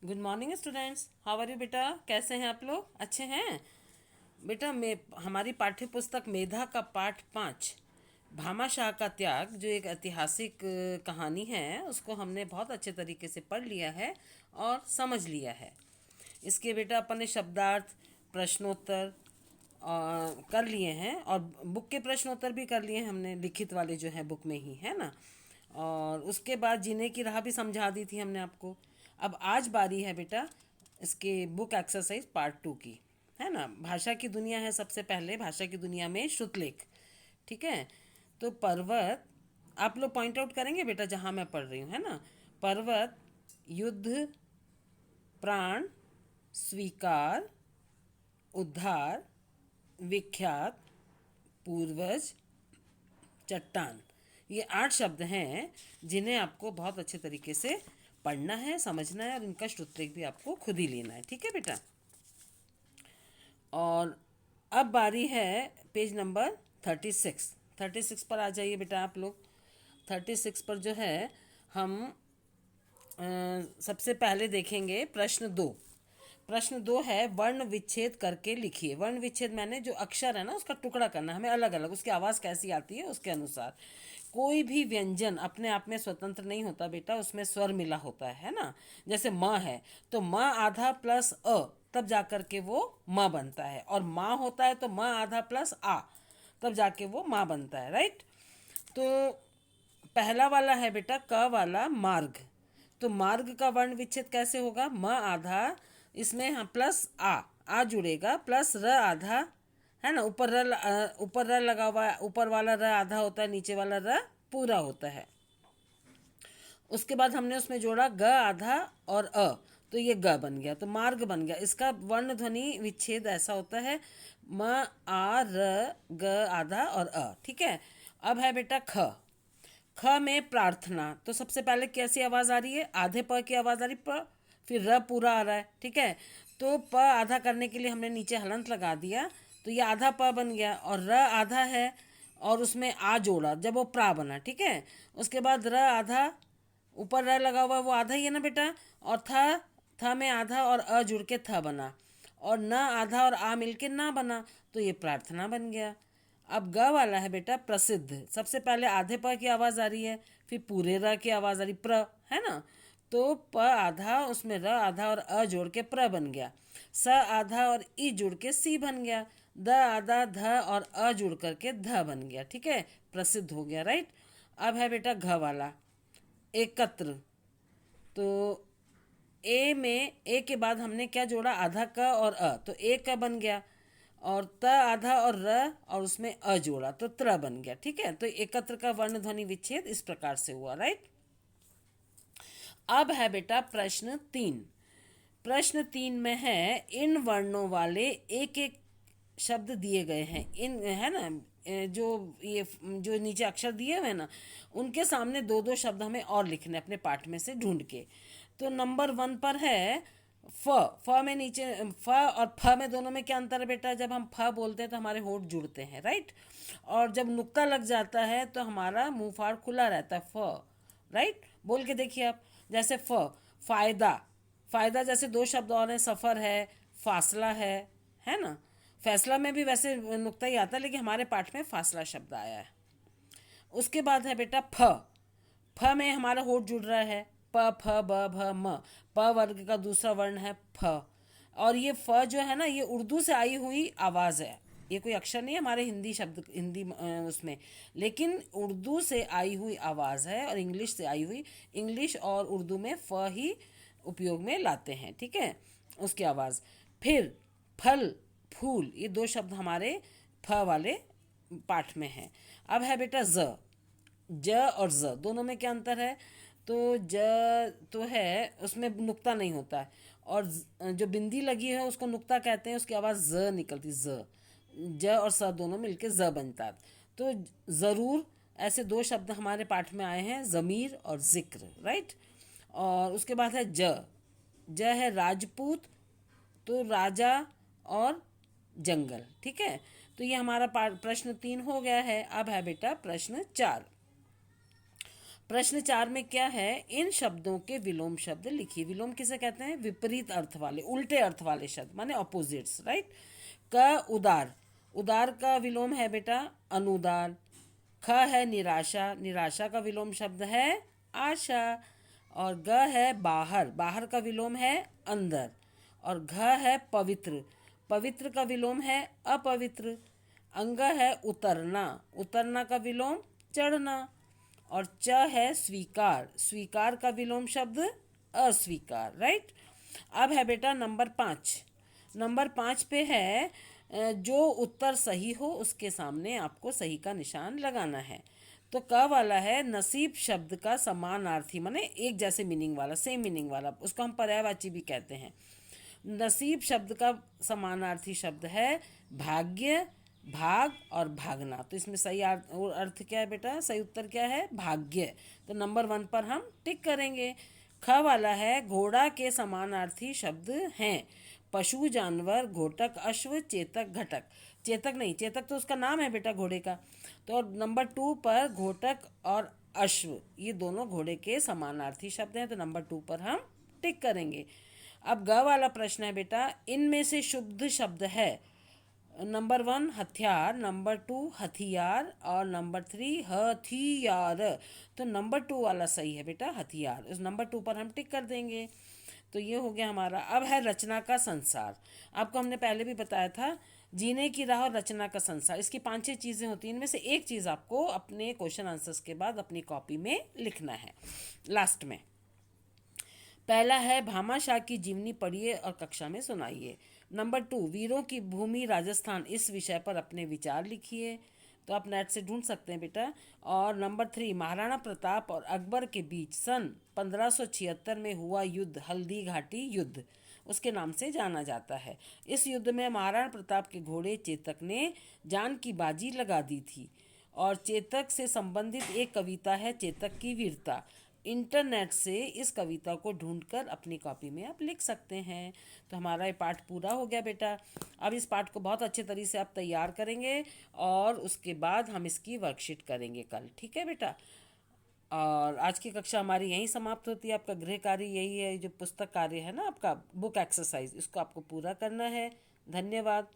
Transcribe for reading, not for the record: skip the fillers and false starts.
Good morning students, how are you बेटा? कैसे हैं आप लोग? अच्छे हैं बेटा? मैं हमारी पाठ्य पुस्तक मेधा का पाठ 5 भामाशाह का त्याग, जो एक ऐतिहासिक कहानी है, उसको हमने बहुत अच्छे तरीके से पढ़ लिया है और समझ लिया है। इसके बेटा अपन ने शब्दार्थ, प्रश्नोत्तर कर लिए हैं और बुक के प्रश्नोत्तर भी कर लिए हैं हमने, लिखित वाले जो है बुक में ही है ना। और उसके बाद जीने की राह भी समझा दी थी हमने आपको। अब आज बारी है बेटा इसके बुक एक्सरसाइज पार्ट 2 की, है ना। भाषा की दुनिया है, सबसे पहले भाषा की दुनिया में श्रुतलेख। ठीक है, तो पर्वत आप लोग पॉइंट आउट करेंगे बेटा जहाँ मैं पढ़ रही हूँ, है ना। पर्वत, युद्ध, प्राण, स्वीकार, उद्धार, विख्यात, पूर्वज, चट्टान। ये 8 शब्द हैं जिन्हें आपको बहुत अच्छे तरीके से पढ़ना है, समझना है और इनका श्रुतलेख भी आपको खुद ही लेना है। ठीक है बेटा। और अब बारी है पेज नंबर 36 पर आ जाइए बेटा आप लोग। 36 पर जो है हम सबसे पहले देखेंगे प्रश्न 2 है, वर्ण विच्छेद करके लिखिए। वर्ण विच्छेद मैंने जो अक्षर है ना उसका टुकड़ा करना, हमें अलग अलग उसकी आवाज़ कैसी आती है उसके अनुसार। कोई भी व्यंजन अपने आप में स्वतंत्र नहीं होता बेटा, उसमें स्वर मिला होता है ना। जैसे म है तो म आधा प्लस अ, तब जाकर के वो म बनता है। और माँ होता है तो म आधा प्लस आ, तब जाके वो माँ बनता है। राइट। तो पहला वाला है बेटा क वाला, मार्ग। तो मार्ग का वर्ण विच्छेद कैसे होगा? म आधा, इसमें हाँ प्लस आ जुड़ेगा, प्लस र आधा, है ना। ऊपर र लगा हुआ है, ऊपर वाला र आधा होता है, नीचे वाला र पूरा होता है। उसके बाद हमने उसमें जोड़ा ग आधा और अ, तो ये ग बन गया, तो मार्ग बन गया। इसका वर्ण ध्वनि विच्छेद ऐसा होता है, म आ र ग आधा और अ। ठीक है। अब है बेटा ख। ख में प्रार्थना, तो सबसे पहले कैसी आवाज़ आ रही है? आधे प की आवाज़ आ रही, प, फिर र पूरा आ रहा है। ठीक है, तो प आधा करने के लिए हमने नीचे हलंत लगा दिया, तो ये आधा प बन गया। और र आधा है और उसमें आ जोड़ा, जब वो प्रा बना। ठीक है, उसके बाद र आधा, ऊपर र लगा हुआ वो आधा ही है ना बेटा। और था में आधा और अ जुड़ के थ बना, और न आधा और आ मिलके ना बना, तो ये प्रार्थना बन गया। अब ग वाला है बेटा प्रसिद्ध। सबसे पहले आधे प की आवाज़ आ रही है, फिर पूरे र की आवाज़ आ रही, प्र, है ना। तो प आधा, उसमें र आधा और अ जोड़ के प्र बन गया। स आधा और ई जुड़ के सी बन गया। द आधा ध और अ जुड़ करके ध बन गया। ठीक है, प्रसिद्ध हो गया। राइट। अब है बेटा घ वाला, एकत्र। तो ए के बाद हमने क्या जोड़ा? आधा क और अ, तो ए का बन गया। और त आधा और र और उसमें अ जोड़ा, तो त्र बन गया। ठीक है, तो एकत्र का वर्ण ध्वनि विच्छेद इस प्रकार से हुआ। राइट। अब है बेटा प्रश्न 3 में है, इन वर्णों वाले एक एक शब्द दिए गए हैं। इन, है ना, जो ये जो नीचे अक्षर दिए हुए हैं ना, उनके सामने दो दो शब्द हमें और लिखने अपने पाठ में से ढूंढ के। तो नंबर 1 पर है फ में नीचे फ और फ में दोनों में क्या अंतर है बेटा? जब हम फ बोलते हैं तो हमारे होंठ जुड़ते हैं, राइट। और जब नुक्ता लग जाता है तो हमारा मुंह फाड़ खुला रहता है, फ। राइट, बोल के देखिए आप। जैसे फायदा, फायदा जैसे दो शब्द और हैं, सफ़र है, फासला है ना। फैसला में भी वैसे नुक्ता ही आता है, लेकिन हमारे पाठ में फासला शब्द आया है। उसके बाद है बेटा फ में हमारा होठ जुड़ रहा है, प फ ब भ म। प वर्ग का दूसरा वर्ण है फ। और ये फ जो है ना, ये उर्दू से आई हुई आवाज़ है, ये कोई अक्षर नहीं है हमारे हिंदी शब्द, हिंदी उसमें, लेकिन उर्दू से आई हुई आवाज़ है और इंग्लिश से आई हुई। इंग्लिश और उर्दू में फ ही उपयोग में लाते हैं। ठीक है, उसकी आवाज़। फिर फल, फूल, ये दो शब्द हमारे फ वाले पाठ में हैं। अब है बेटा ज और ज, दोनों में क्या अंतर है? तो ज तो है, उसमें नुक्ता नहीं होता है, और जो बिंदी लगी है उसको नुक्ता कहते हैं, उसकी आवाज़ ज निकलती, ज और स दोनों मिलके ज बनता है। तो ज़रूर, ऐसे दो शब्द हमारे पाठ में आए हैं, ज़मीर और जिक्र। राइट। और उसके बाद है ज है राजपूत, तो राजा और जंगल। ठीक है, तो ये हमारा प्रश्न 3 हो गया है। अब है बेटा प्रश्न 4। प्रश्न 4 में क्या है, इन शब्दों के विलोम शब्द लिखिए। विलोम किसे कहते हैं? विपरीत अर्थ वाले, उल्टे अर्थ वाले शब्द, माने ऑपोजिट्स, राइट। क उदार, उदार का विलोम है बेटा अनुदार। ख है निराशा, निराशा का विलोम शब्द है आशा। और ग है बाहर, बाहर का विलोम है अंदर। और घ है पवित्र, पवित्र का विलोम है अपवित्र। अंग है उतरना, उतरना का विलोम चढ़ना। और च है स्वीकार, स्वीकार का विलोम शब्द अस्वीकार, राइट। अब है बेटा नंबर 5, नंबर 5 पे है जो उत्तर सही हो उसके सामने आपको सही का निशान लगाना है। तो क वाला है नसीब शब्द का समानार्थी, माने एक जैसे मीनिंग वाला, सेम मीनिंग वाला, उसको हम पर्यायवाची भी कहते हैं। नसीब शब्द का समानार्थी शब्द है भाग्य, भाग और भागना। तो इसमें सही अर्थ क्या है बेटा? सही उत्तर क्या है? भाग्य। तो नंबर 1 पर हम टिक करेंगे। ख वाला है घोड़ा के समानार्थी शब्द हैं पशु, जानवर, घोटक, अश्व, चेतक, घटक। चेतक नहीं, चेतक तो उसका नाम है बेटा घोड़े का। तो नंबर 2 पर घोटक और अश्व, ये दोनों घोड़े के समानार्थी शब्द हैं, तो नंबर 2 पर हम टिक करेंगे। अब ग वाला प्रश्न है बेटा, इनमें से शुद्ध शब्द है नंबर 1 हथियार, नंबर 2 हथियार और नंबर 3 हथियार। तो नंबर 2 वाला सही है बेटा हथियार, उस नंबर 2 पर हम टिक कर देंगे। तो ये हो गया हमारा। अब है रचना का संसार। आपको हमने पहले भी बताया था, जीने की राह और रचना का संसार, इसकी 5-6 चीज़ें होती हैं, इनमें से एक चीज़ आपको अपने क्वेश्चन आंसर्स के बाद अपनी कॉपी में लिखना है लास्ट में। पहला है भामाशाह की जीवनी पढ़िए और कक्षा में सुनाइए। नंबर 2 वीरों की भूमि राजस्थान, इस विषय पर अपने विचार लिखिए। तो आप नेट से ढूंढ सकते हैं बेटा। और नंबर 3 महाराणा प्रताप और अकबर के बीच सन 1576 में हुआ युद्ध हल्दी घाटी युद्ध, उसके नाम से जाना जाता है। इस युद्ध में महाराणा प्रताप के घोड़े चेतक ने जान की बाजी लगा दी थी। और चेतक से संबंधित एक कविता है चेतक की वीरता। इंटरनेट से इस कविता को ढूंढकर अपनी कॉपी में आप लिख सकते हैं। तो हमारा ये पाठ पूरा हो गया बेटा। अब इस पाठ को बहुत अच्छे तरीके से आप तैयार करेंगे और उसके बाद हम इसकी वर्कशीट करेंगे कल, ठीक है बेटा। और आज की कक्षा हमारी यहीं समाप्त होती है। आपका गृह कार्य यही है, जो पुस्तक कार्य है ना आपका बुक एक्सरसाइज, इसको आपको पूरा करना है। धन्यवाद।